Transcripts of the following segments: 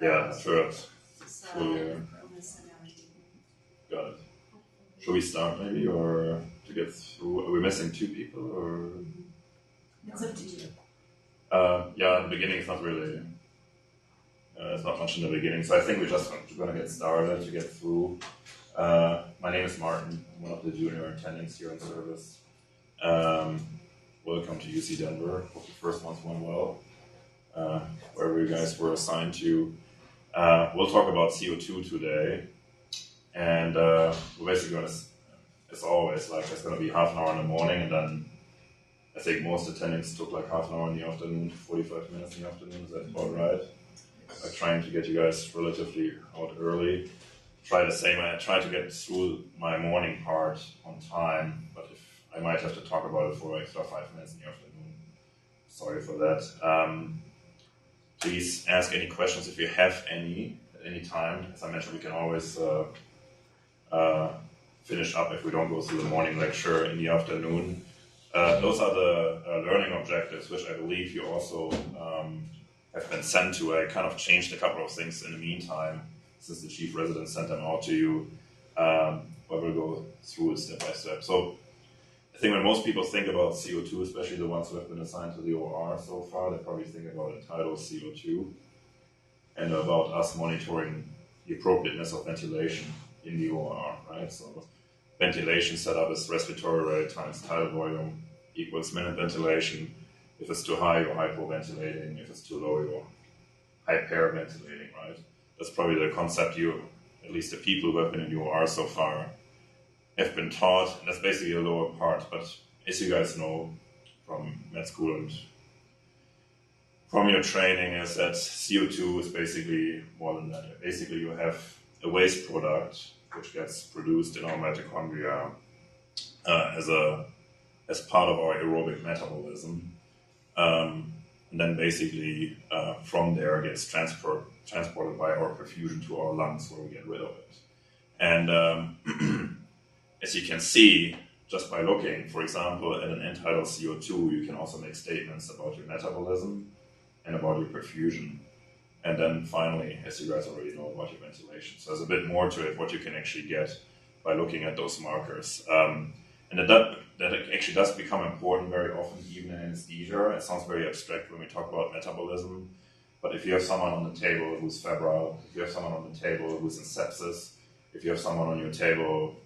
Yeah, third full year. Got it. Should we start maybe, or to get through? Are we missing two people, or? It's up to you. Yeah, in the beginning it's not really. It's not much in the beginning, so I think we're just going to get started to get through. My name is Martin. I'm one of the junior attendings here in service. Welcome to UC Denver. Hope the first ones went well. Wherever you guys were assigned to. We'll talk about CO2 today. And we're basically going to, as always, like it's going to be half an hour in the morning, and then I think most attendings took like half an hour in the afternoon, 45 minutes in the afternoon. Is that about right? I'm trying to get you guys relatively out early. Try the same. I try to get through my morning part on time, but if I might have to talk about it for extra 5 minutes in the afternoon. Sorry for that. Please ask any questions if you have any at any time. As I mentioned, we can always finish up if we don't go through the morning lecture in the afternoon. Those are the learning objectives, which I believe you also have been sent to. I kind of changed a couple of things in the meantime, since the chief resident sent them out to you, but we'll go through it step by step. So I think when most people think about CO2, especially the ones who have been assigned to the OR so far, they probably think about entitled CO2 and about us monitoring the appropriateness of ventilation in the OR, right? So ventilation setup is respiratory rate times tidal volume equals minute ventilation. If it's too high, you're hypoventilating. If it's too low, you're hyperventilating, right? That's probably the concept you, at least the people who have been in the OR so far, have been taught. And that's basically a lower part. But as you guys know from med school and from your training, is that CO2 is basically more than that. Basically, you have a waste product which gets produced in our mitochondria as part of our aerobic metabolism, and then basically from there gets transported by our perfusion to our lungs, where we get rid of it. And as you can see, just by looking, for example, at an entitled CO2, you can also make statements about your metabolism and about your perfusion. And then finally, as you guys already know, about your ventilation. So there's a bit more to it, what you can actually get by looking at those markers. And that actually does become important very often, even in anesthesia. It sounds very abstract when we talk about metabolism. But if you have someone on the table who's febrile, if you have someone on the table who's in sepsis, if you have someone on your table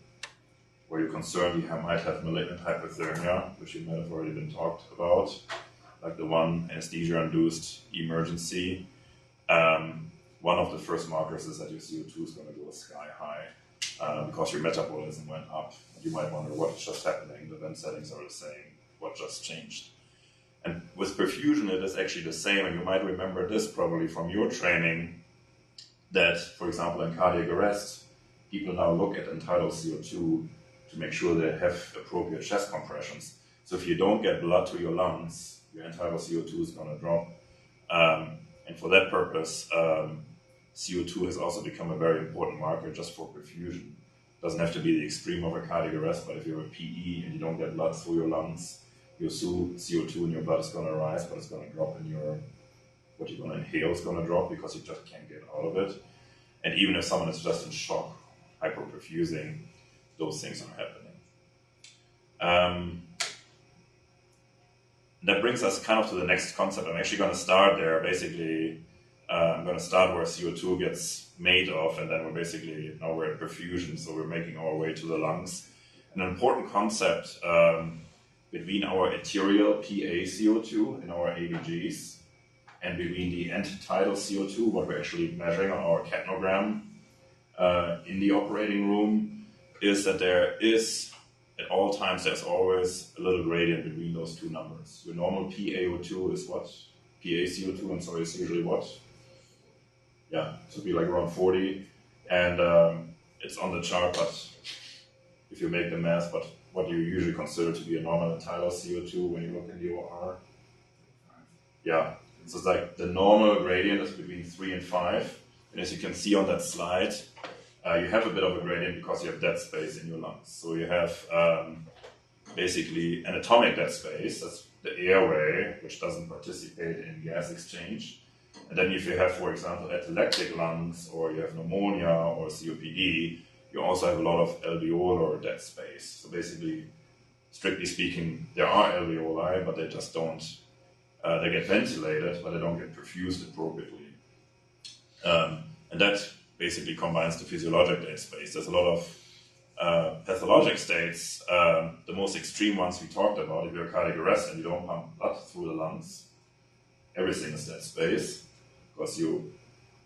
where you're concerned you might have malignant hypothermia, which you might have already been talked about, like the one anesthesia-induced emergency, one of the first markers is that your CO2 is going to go sky high because your metabolism went up. You might wonder what's just happening. The vent settings are the same. What just changed? And with perfusion, it is actually the same. And you might remember this probably from your training that, for example, in cardiac arrest, people now look at entitled CO2 to make sure they have appropriate chest compressions. So if you don't get blood to your lungs, your entitled CO2 is going to drop. And for that purpose, CO2 has also become a very important marker just for perfusion. It doesn't have to be the extreme of a cardiac arrest, but if you're a PE and you don't get blood through your lungs, your CO2 in your blood is going to rise, but it's going to drop in what you're going to inhale is going to drop because you just can't get out of it. And even if someone is just in shock, hyperperfusing, those things are happening. That brings us kind of to the next concept. I'm actually going to start there. Basically, I'm going to start where CO2 gets made of, and then we're at perfusion, so we're making our way to the lungs. An important concept between our arterial PA CO2 and our AUGs, and between the end-tidal CO2, what we're actually measuring on our capnogram in the operating room, is that there is, at all times, there's always a little gradient between those two numbers. Your normal PaO2 is what? PaCO2, I'm sorry, it's usually what? Yeah, it should be like around 40. And it's on the chart, but if you make the math, but what you usually consider to be a normal entitled CO2 when you look in the OR. Yeah, so it's like the normal gradient is between 3 and 5. And as you can see on that slide, you have a bit of a gradient because you have dead space in your lungs. So you have basically an atomic dead space, that's the airway, which doesn't participate in gas exchange. And then if you have, for example, atelectic lungs, or you have pneumonia or COPD, you also have a lot of alveolar dead space. So basically, strictly speaking, there are alveoli, but they just don't, they get ventilated, but they don't get perfused appropriately. And that basically combines the physiologic dead space. There's a lot of pathologic states. The most extreme ones we talked about, if you're cardiac arrest and you don't pump blood through the lungs, everything is dead space, because you're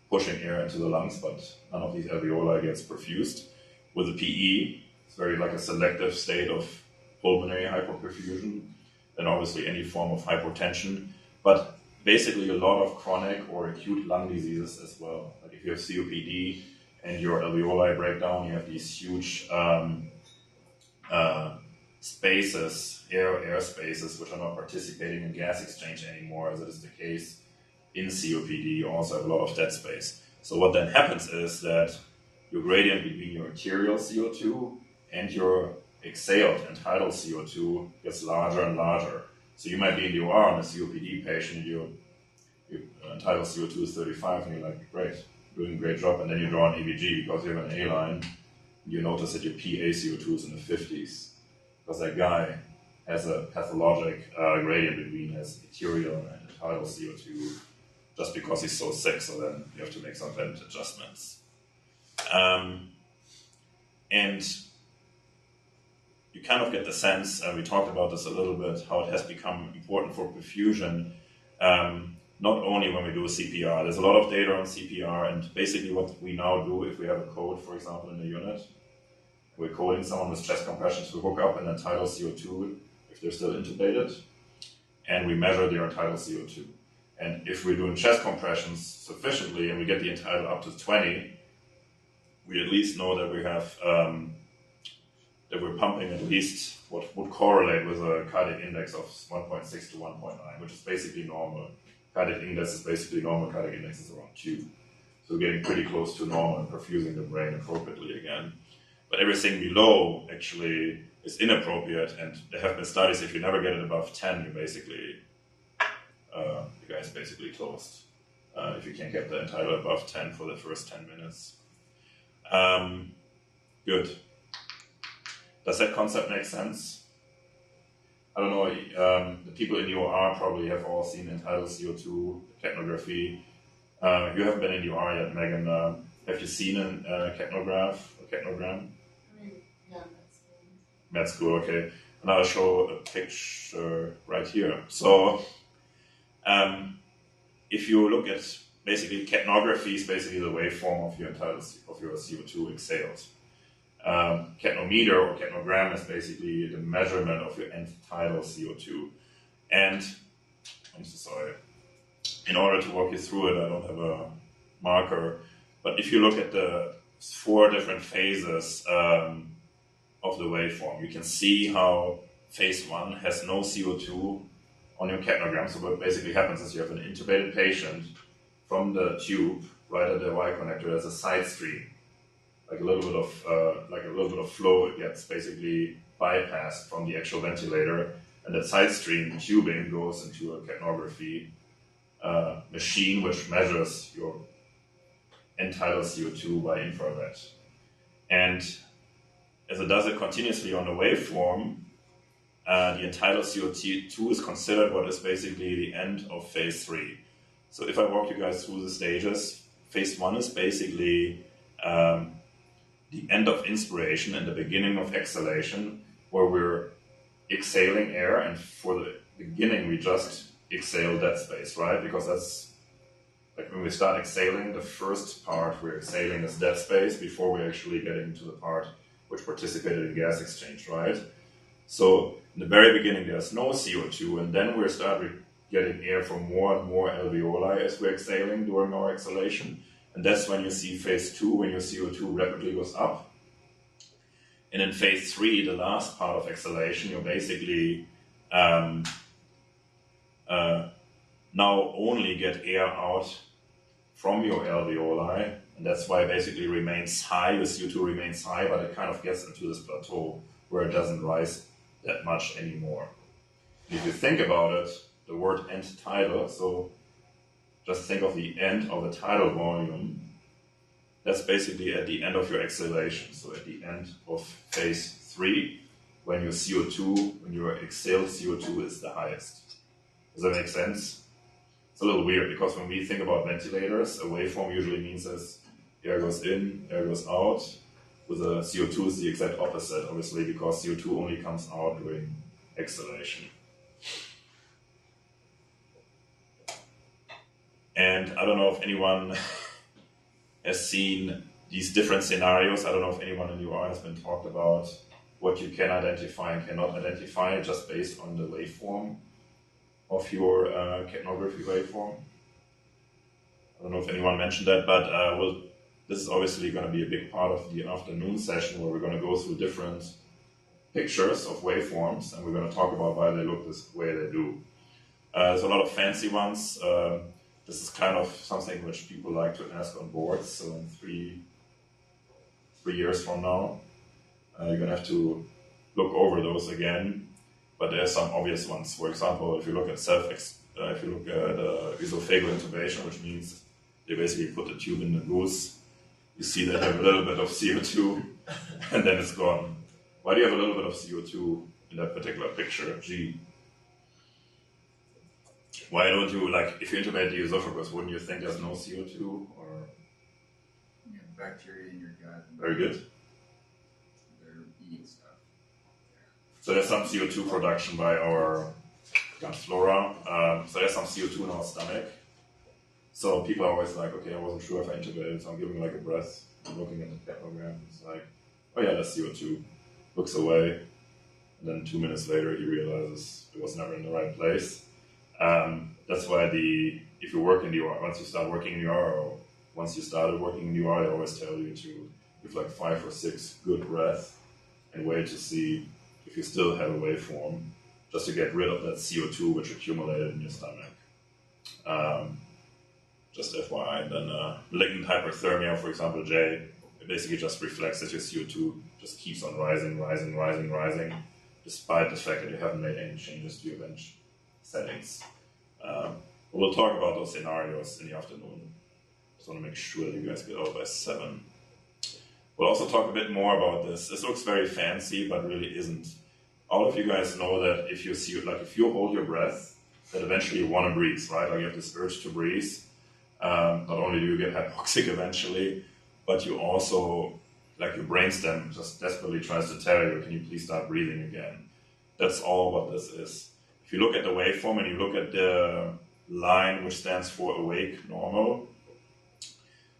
pushing air into the lungs, but none of these alveoli gets perfused. With the PE, it's very like a selective state of pulmonary hyperperfusion, and obviously any form of hypotension, but basically a lot of chronic or acute lung diseases as well. Like if you have COPD and your alveoli break down, you have these huge spaces, air spaces, which are not participating in gas exchange anymore, as it is the case in COPD. You also have a lot of dead space. So what then happens is that your gradient between your arterial CO2 and your exhaled and tidal CO2 gets larger and larger. So you might be in the OR on a COPD patient, your tidal CO2 is 35, and you're like, great, doing a great job. And then you draw an ABG because you have an A line, and you notice that your PA CO2 is in the 50s. Because that guy has a pathologic gradient between his arterial and tidal CO2 just because he's so sick, so then you have to make some vent adjustments. And you kind of get the sense, we talked about this a little bit, how it has become important for perfusion, not only when we do CPR. There's a lot of data on CPR, and basically what we now do, if we have a code, for example, in the unit, we're coding someone with chest compressions to hook up in a tidal CO2 if they're still intubated, and we measure their tidal CO2. And if we're doing chest compressions sufficiently and we get the tidal up to 20, we at least know that we have that we're pumping at least what would correlate with a cardiac index of 1.6 to 1.9, which is basically normal. Cardiac index is basically normal. Cardiac index is around 2. So we're getting pretty close to normal and perfusing the brain appropriately again. But everything below actually is inappropriate, and there have been studies, if you never get it above 10, you basically, the guy's basically closed. If you can't get the tidal above 10 for the first 10 minutes. Good. Does that concept make sense? I don't know, the people in the OR probably have all seen tidal CO2 capnography. You haven't been in the OR yet, Megan. Have you seen a capnogram? Yeah, Med school, okay. And I'll show a picture right here. So, if you look at basically capnography is basically the waveform of your CO2 exhaled. Capnometer or capnogram is basically the measurement of your end tidal CO2. And I'm so sorry. In order to walk you through it, I don't have a marker. But if you look at the 4 different phases of the waveform, you can see how phase 1 has no CO2 on your capnogram. So what basically happens is you have an intubated patient from the tube right at the Y connector. There's a side stream, like a little bit of flow. It gets basically bypassed from the actual ventilator, and that side stream tubing goes into a capnography machine which measures your end tidal CO2 by infrared. And as it does it continuously on the waveform, the end tidal CO2 is considered what is basically the end of phase 3. So if I walk you guys through the stages, phase 1 is basically the end of inspiration and the beginning of exhalation, where we're exhaling air, and for the beginning we just exhale dead space, right? Because that's like when we start exhaling, the first part we're exhaling is dead space before we actually get into the part which participated in gas exchange, right? So in the very beginning there's no CO2, and then we start getting air from more and more alveoli as we're exhaling during our exhalation. And that's when you see phase 2, when your CO2 rapidly goes up. And in phase 3, the last part of exhalation, you're basically now only get air out from your alveoli, and that's why it basically remains high. The CO2 remains high, but it kind of gets into this plateau where it doesn't rise that much anymore. And if you think about it, the word end tidal, so just think of the end of the tidal volume. That's basically at the end of your exhalation, so at the end of phase 3, when your CO2, when your exhaled CO2 is the highest. Does that make sense? It's a little weird because when we think about ventilators, a waveform usually means as air goes in, air goes out. With a CO2 is the exact opposite, obviously, because CO2 only comes out during exhalation. And I don't know if anyone has seen these different scenarios. I don't know if anyone in UR has been talked about what you can identify and cannot identify just based on the waveform of your capnography waveform. I don't know if anyone mentioned that, but this is obviously going to be a big part of the afternoon session where we're going to go through different pictures of waveforms and we're going to talk about why they look this way they do. There's a lot of fancy ones. This is kind of something which people like to ask on boards, so in three years from now, you're going to have to look over those again, but there are some obvious ones. For example, if you look at esophageal intubation, which means they basically put the tube in the goose, you see they have a little bit of CO2, and then it's gone. Why do you have a little bit of CO2 in that particular picture? G. Why don't you, like, if you intubate the esophagus, wouldn't you think there's no CO2? Or You have bacteria in your gut. very good. They're eating stuff. So there's some CO2 production by our gut flora. So there's some CO2 in our stomach. So people are always like, okay, I wasn't sure if I intubated, so I'm giving like a breath. I'm looking at the capnogram. It's like, oh yeah, that's CO2. Looks away. And then 2 minutes later, he realizes it was never in the right place. That's why if you work in the UR, once you start working in the UR, or once you started working in the UR, they always tell you to give like 5 or 6 good breaths and wait to see if you still have a waveform, just to get rid of that CO2 which accumulated in your stomach. Just FYI, then malignant hyperthermia, for example, J, it basically just reflects that your CO2 just keeps on rising, despite the fact that you haven't made any changes to your bench settings. We'll talk about those scenarios in the afternoon. Just want to make sure that you guys get out by 7. We'll also talk a bit more about this. This looks very fancy, but really isn't. All of you guys know that if you hold your breath, that eventually you want to breathe, right? Like you have this urge to breathe. Not only do you get hypoxic eventually, but you also, like your brainstem just desperately tries to tell you, can you please start breathing again? That's all what this is. If you look at the waveform and you look at the line which stands for awake normal,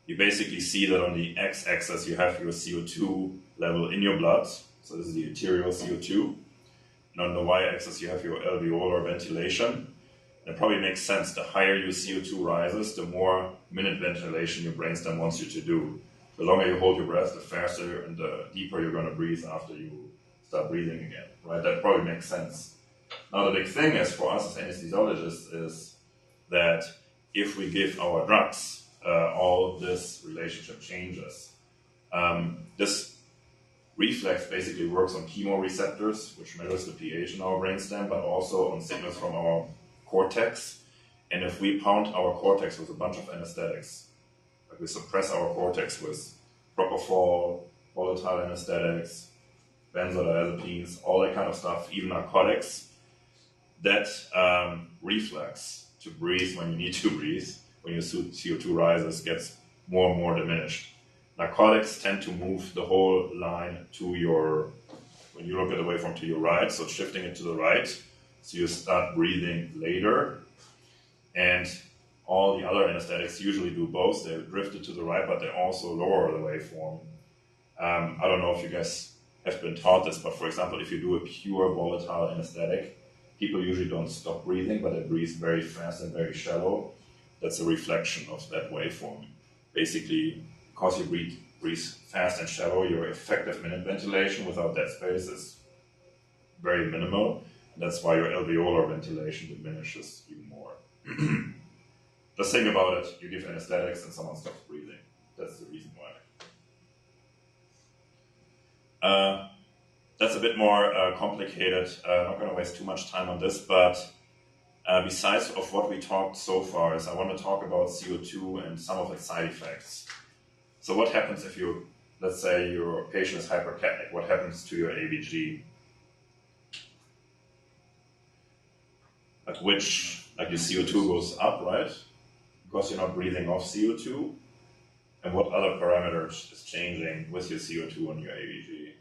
you basically see that on the x-axis you have your CO2 level in your blood. So this is the arterial CO2. And on the y-axis you have your alveolar ventilation. And it probably makes sense. The higher your CO2 rises, the more minute ventilation your brainstem wants you to do. The longer you hold your breath, the faster and the deeper you're going to breathe after you start breathing again. Right? That probably makes sense. Now the big thing is for us as anesthesiologists is that if we give our drugs, all this relationship changes. This reflex basically works on chemoreceptors, which measures the pH in our brainstem, but also on signals from our cortex. And if we pound our cortex with a bunch of anesthetics, like we suppress our cortex with propofol, volatile anesthetics, benzodiazepines, all that kind of stuff, even narcotics, that reflex to breathe when you need to breathe, when your CO2 rises, gets more and more diminished. Narcotics tend to move the whole line to your, when you look at the waveform, to your right, so shifting it to the right, so you start breathing later. And all the other anesthetics usually do both. They drift it to the right, but they also lower the waveform. I don't know if you guys have been taught this, but for example, if you do a pure volatile anesthetic, people usually don't stop breathing, but they breathe very fast and very shallow. That's a reflection of that waveform. Basically, because you breathe fast and shallow, your effective minute ventilation without dead space is very minimal. And that's why your alveolar ventilation diminishes even more. Just think about it. You give anesthetics and someone stops breathing. That's the reason why. That's a bit more complicated. I'm not going to waste too much time on this, but besides of what we talked so far, is I want to talk about CO2 and some of its side effects. So what happens if you, let's say your patient is hypercapnic, what happens to your ABG? Like your CO2 goes up, right? Because you're not breathing off CO2. And what other parameters is changing with your CO2 and your ABG?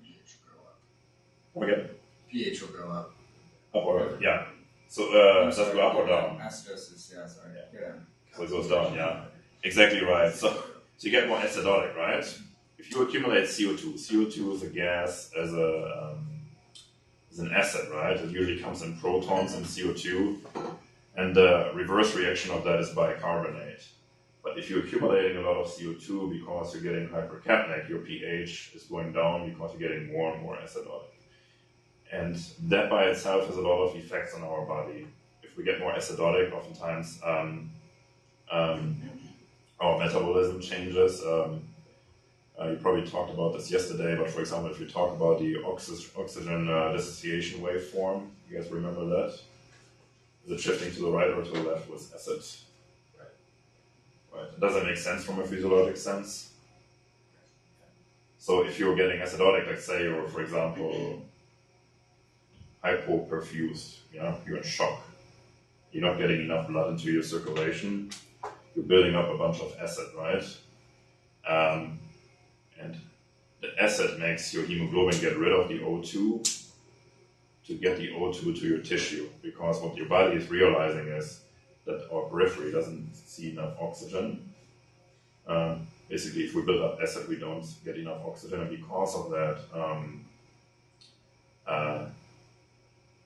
pH will go up. Again? pH will go up. Up or yeah. So does it go up or down? Acidosis, yeah, sorry. Yeah. So it goes down, yeah. Exactly right. So you get more acidotic, right? If you accumulate CO2 is a gas as an acid, right? It usually comes in protons in CO2, and the reverse reaction of that is bicarbonate. But if you're accumulating a lot of CO2 because you're getting hypercapnic, your pH is going down because you're getting more and more acidotic. And that by itself has a lot of effects on our body. If we get more acidotic, oftentimes our metabolism changes. You probably talked about this yesterday, but for example, if you talk about the oxygen dissociation waveform, you guys remember that? Is it shifting to the right or to the left with acid? Right. Does that make sense from a physiologic sense? So if you're getting acidotic, let's say you're, for example, hypoperfused, you're in shock. You're not getting enough blood into your circulation. You're building up a bunch of acid, right? And the acid makes your hemoglobin get rid of the O2 to get the O2 to your tissue, because what your body is realizing is that our periphery doesn't see enough oxygen. Basically, if we build up acid, we don't get enough oxygen, and because of that,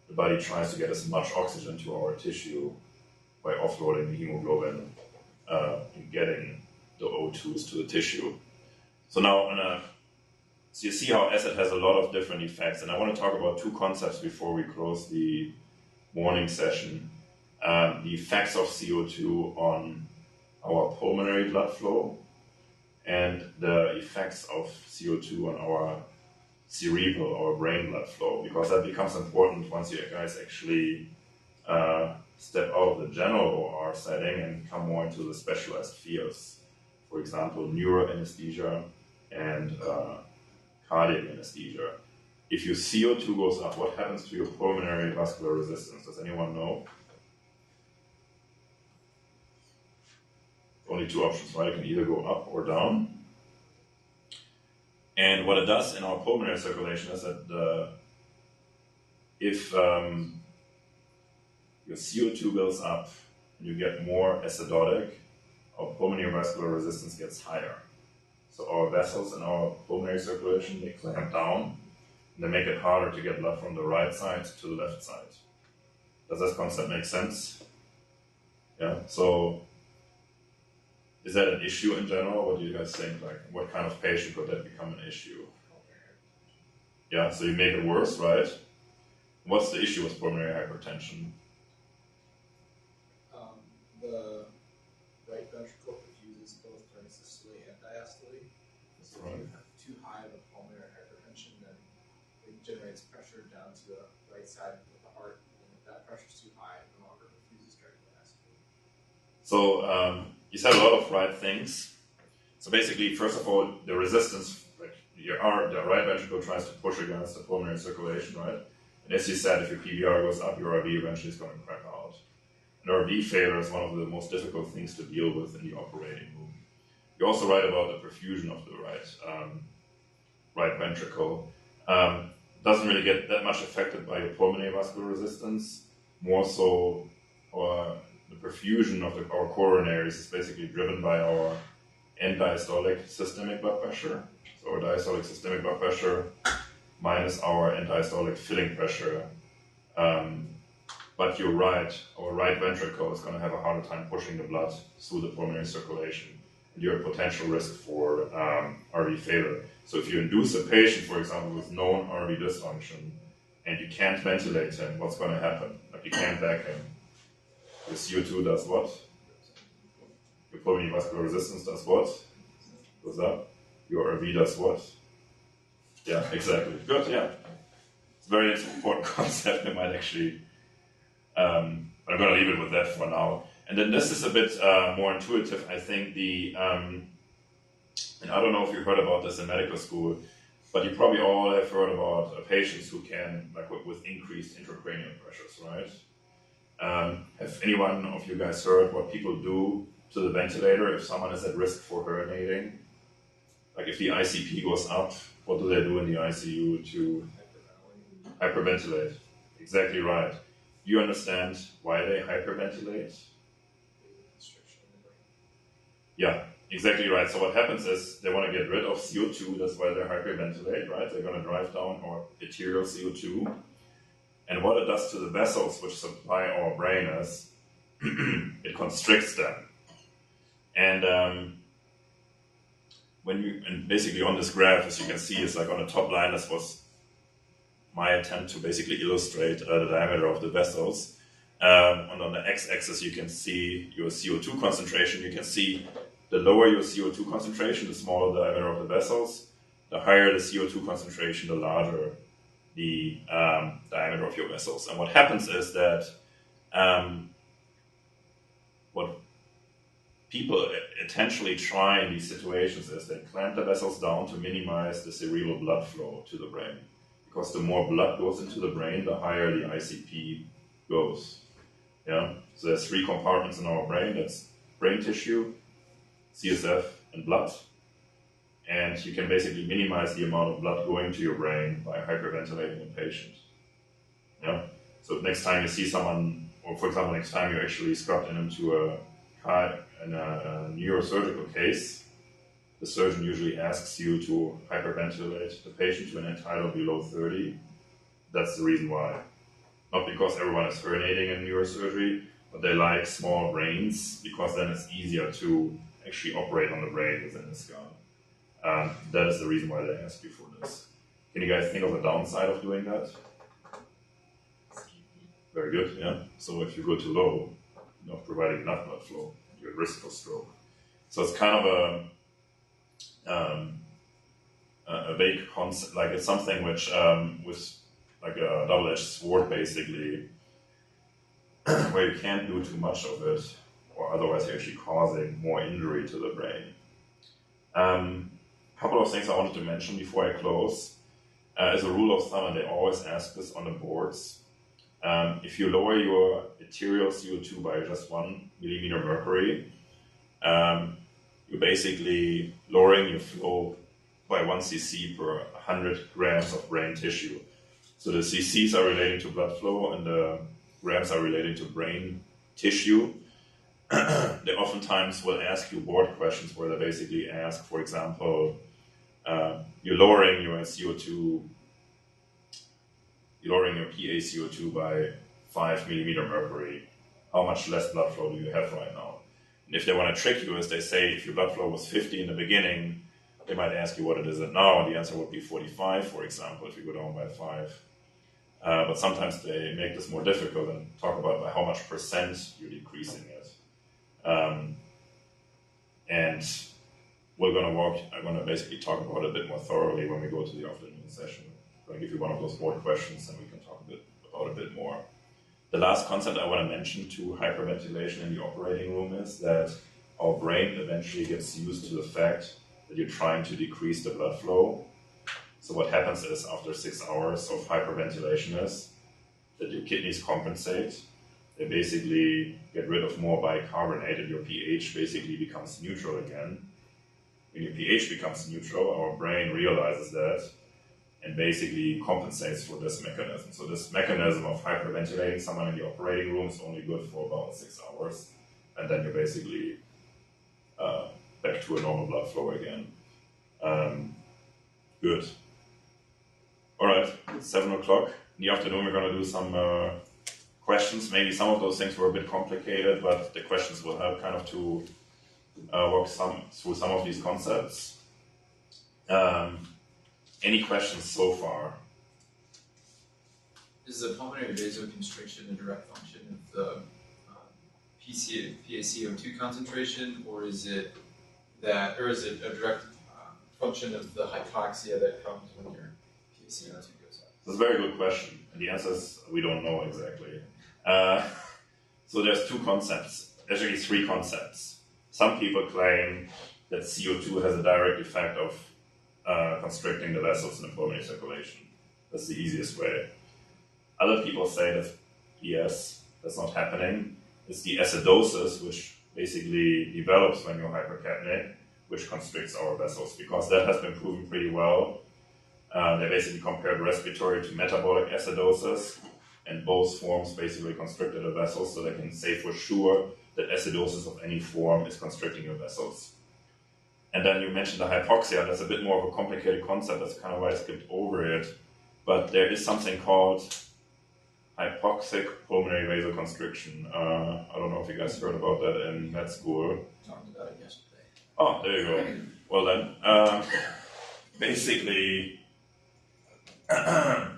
the body tries to get as much oxygen to our tissue by offloading the hemoglobin and getting the O2s to the tissue. So now, so you see how acid has a lot of different effects, and I want to talk about two concepts before we close the morning session. The effects of CO2 on our pulmonary blood flow and the effects of CO2 on our cerebral, our brain blood flow, because that becomes important once you guys actually step out of the general OR setting and come more into the specialized fields. For example, neuroanesthesia and cardiac anesthesia. If your CO2 goes up, what happens to your pulmonary vascular resistance? Does anyone know? Only two options, right? It can either go up or down. And what it does in our pulmonary circulation is that if your CO2 builds up and you get more acidotic, our pulmonary vascular resistance gets higher. So our vessels in our pulmonary circulation, they clamp down and they make it harder to get blood from the right side to the left side. Does this concept make sense? Yeah, so is that an issue in general? What do you guys think? Like, what kind of patient could that become an issue? Yeah, so you make it worse, right? What's the issue with pulmonary hypertension? The right ventricle perfuses both during systole and diastole. So if you have too high of a pulmonary hypertension, then it generates pressure down to the right side of the heart. And if that pressure is too high, it no longer perfuses during diastole. So you said a lot of right things. So basically, first of all, the resistance, like the right ventricle tries to push against the pulmonary circulation, right? And as you said, if your PVR goes up, your RV eventually is going to crack out. And RV failure is one of the most difficult things to deal with in the operating room. You're also right about the perfusion of the right ventricle. Doesn't really get that much affected by your pulmonary vascular resistance. More so, the perfusion of our coronaries is basically driven by our end-diastolic systemic blood pressure. So our diastolic systemic blood pressure minus our end-diastolic filling pressure. But you're right, our right ventricle is going to have a harder time pushing the blood through the pulmonary circulation. And you're at potential risk for RV failure. So if you induce a patient, for example, with known RV dysfunction, and you can't ventilate him, what's going to happen? Like, you can't back him. Your CO2 does what? Your pulmonary vascular resistance does what? Goes up. Your RV does what? Yeah, exactly. Good, yeah. It's a very important concept. It might actually I'm going to leave it with that for now. And then this is a bit more intuitive, I think. And I don't know if you heard about this in medical school, but you probably all have heard about patients who can, like with increased intracranial pressures, right? Have anyone of you guys heard what people do to the ventilator if someone is at risk for urinating? Like if the ICP goes up, what do they do in the ICU to hyperventilate? Exactly right. Do you understand why they hyperventilate? Yeah, exactly right. So what happens is they want to get rid of CO2, that's why they hyperventilate, right? They're going to drive down our arterial CO2. And what it does to the vessels which supply our brain is it constricts them. And and basically on this graph, as you can see, it's like on the top line, this was my attempt to basically illustrate the diameter of the vessels. And on the x-axis, you can see your CO2 concentration. You can see the lower your CO2 concentration, the smaller the diameter of the vessels. The higher the CO2 concentration, the larger the diameter of your vessels. And what happens is that what people intentionally try in these situations is they clamp the vessels down to minimize the cerebral blood flow to the brain. Because the more blood goes into the brain, the higher the ICP goes. Yeah. So there's 3 compartments in our brain. That's brain tissue, CSF, and blood. And you can basically minimize the amount of blood going to your brain by hyperventilating a patient. Yeah. So next time you see someone, or for example, next time you actually scrub into a neurosurgical case, the surgeon usually asks you to hyperventilate the patient to an end tidal below 30. That's the reason why. Not because everyone is urinating in neurosurgery, but they like small brains because then it's easier to actually operate on the brain within the skull. That is the reason why they ask you for this. Can you guys think of a downside of doing that? Very good, yeah. So if you go too low, you're not providing enough blood flow, you're at risk for stroke. So it's kind of a vague concept, like it's something which with like a double-edged sword basically, where you can't do too much of it, or otherwise you're actually causing more injury to the brain. A couple of things I wanted to mention before I close. As a rule of thumb, and they always ask this on the boards, if you lower your arterial CO2 by just 1 millimeter mercury, you're basically lowering your flow by 1 cc per 100 grams of brain tissue. So the cc's are relating to blood flow and the grams are relating to brain tissue. They oftentimes will ask you board questions where they basically ask, for example, you're lowering your CO2, you're lowering your PA CO2 by 5 millimeter mercury. How much less blood flow do you have right now? And if they want to trick you, as they say, if your blood flow was 50 in the beginning, they might ask you what it is now, and the answer would be 45, for example, if you go down by 5. But sometimes they make this more difficult and talk about by how much percent you're decreasing it. And I'm going to basically talk about it a bit more thoroughly when we go to the afternoon session. I'm going to give you one of those board questions and we can talk about a bit more. The last concept I want to mention to hyperventilation in the operating room is that our brain eventually gets used to the fact that you're trying to decrease the blood flow. So what happens is after 6 hours of hyperventilation is that your kidneys compensate. They basically get rid of more bicarbonate and your pH basically becomes neutral again. When your pH becomes neutral, our brain realizes that and basically compensates for this mechanism. So this mechanism of hyperventilating someone in the operating room is only good for about 6 hours. And then you're basically back to a normal blood flow again. Good. All right, it's 7 o'clock. In the afternoon, we're going to do some questions. Maybe some of those things were a bit complicated, but the questions will help kind of to work through some of these concepts. Any questions so far? Is the pulmonary vasoconstriction a direct function of the PaCO2 concentration, or is it a direct function of the hypoxia that comes when your PaCO2 goes up? That's a very good question, and the answer is we don't know exactly. So there's two concepts, actually three concepts. Some people claim that CO2 has a direct effect of constricting the vessels in the pulmonary circulation. That's the easiest way. Other people say that yes, that's not happening. It's the acidosis, which basically develops when you're hypercapnic, which constricts our vessels, because that has been proven pretty well. They basically compared respiratory to metabolic acidosis, and both forms basically constricted the vessels, so they can say for sure that acidosis of any form is constricting your vessels. And then you mentioned the hypoxia. That's a bit more of a complicated concept. That's kind of why I skipped over it. But there is something called hypoxic pulmonary vasoconstriction. I don't know if you guys heard about that in med school. Talked about it yesterday. Oh, there you go. Well then, basically, I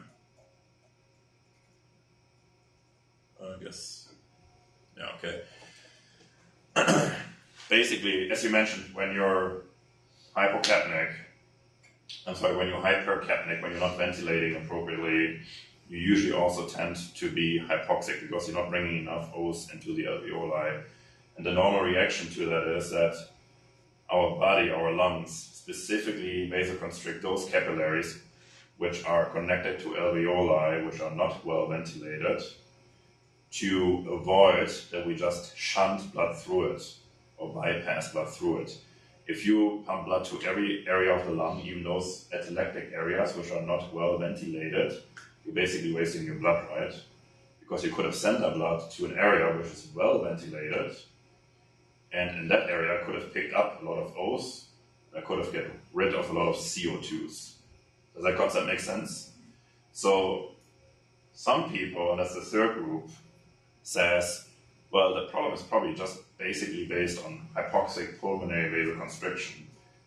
guess, yeah, okay. Basically, as you mentioned, when you're hypercapnic, when you're not ventilating appropriately, you usually also tend to be hypoxic because you're not bringing enough O's into the alveoli. And the normal reaction to that is that our body, our lungs, specifically vasoconstrict those capillaries which are connected to alveoli, which are not well ventilated, to avoid that we just shunt blood through it or bypass blood through it. If you pump blood to every area of the lung, even those atelectic areas which are not well ventilated, you're basically wasting your blood, right? Because you could have sent that blood to an area which is well ventilated, and in that area could have picked up a lot of O's, that could have get rid of a lot of CO2s. Does that concept make sense? So some people, and that's the third group, says, well, the problem is probably just basically based on hypoxic pulmonary vasoconstriction,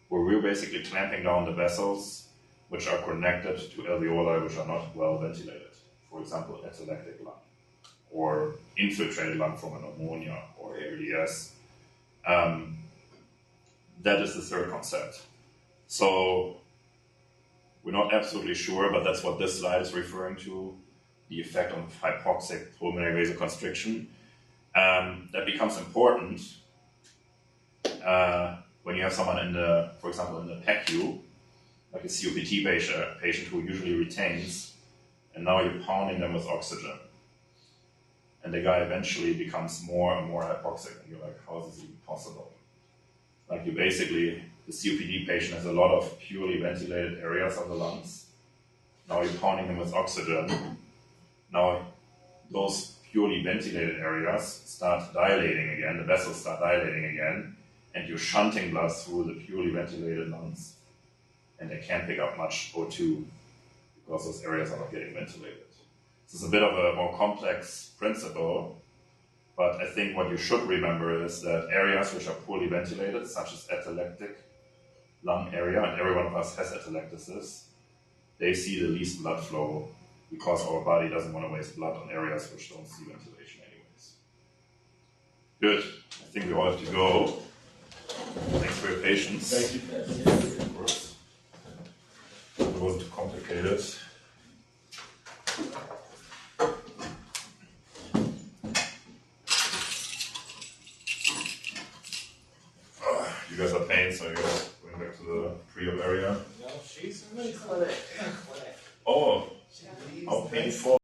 where we're basically clamping down the vessels which are connected to alveoli which are not well ventilated. For example, atelectic lung, or infiltrated lung from a pneumonia, or ARDS. That is the third concept. So we're not absolutely sure, but that's what this slide is referring to, the effect of hypoxic pulmonary vasoconstriction. That becomes important when you have someone for example, in the PECU, like a COPD patient who usually retains, and now you're pounding them with oxygen. And the guy eventually becomes more and more hypoxic, and you're like, how is this even possible? Like the COPD patient has a lot of purely ventilated areas of the lungs. Now you're pounding them with oxygen. Now those purely ventilated areas start dilating again, the vessels start dilating again, and you're shunting blood through the purely ventilated lungs. And they can't pick up much O2 because those areas are not getting ventilated. This is a bit of a more complex principle, but I think what you should remember is that areas which are poorly ventilated, such as atelectic lung area, and every one of us has atelectasis, they see the least blood flow because our body doesn't want to waste blood on areas which don't see ventilation anyways. Good. I think we all have to go. Thanks for your patience. Thank you. Of course. It wasn't too complicated. You guys are pain, so you're going back to the pre-op area. No, she's really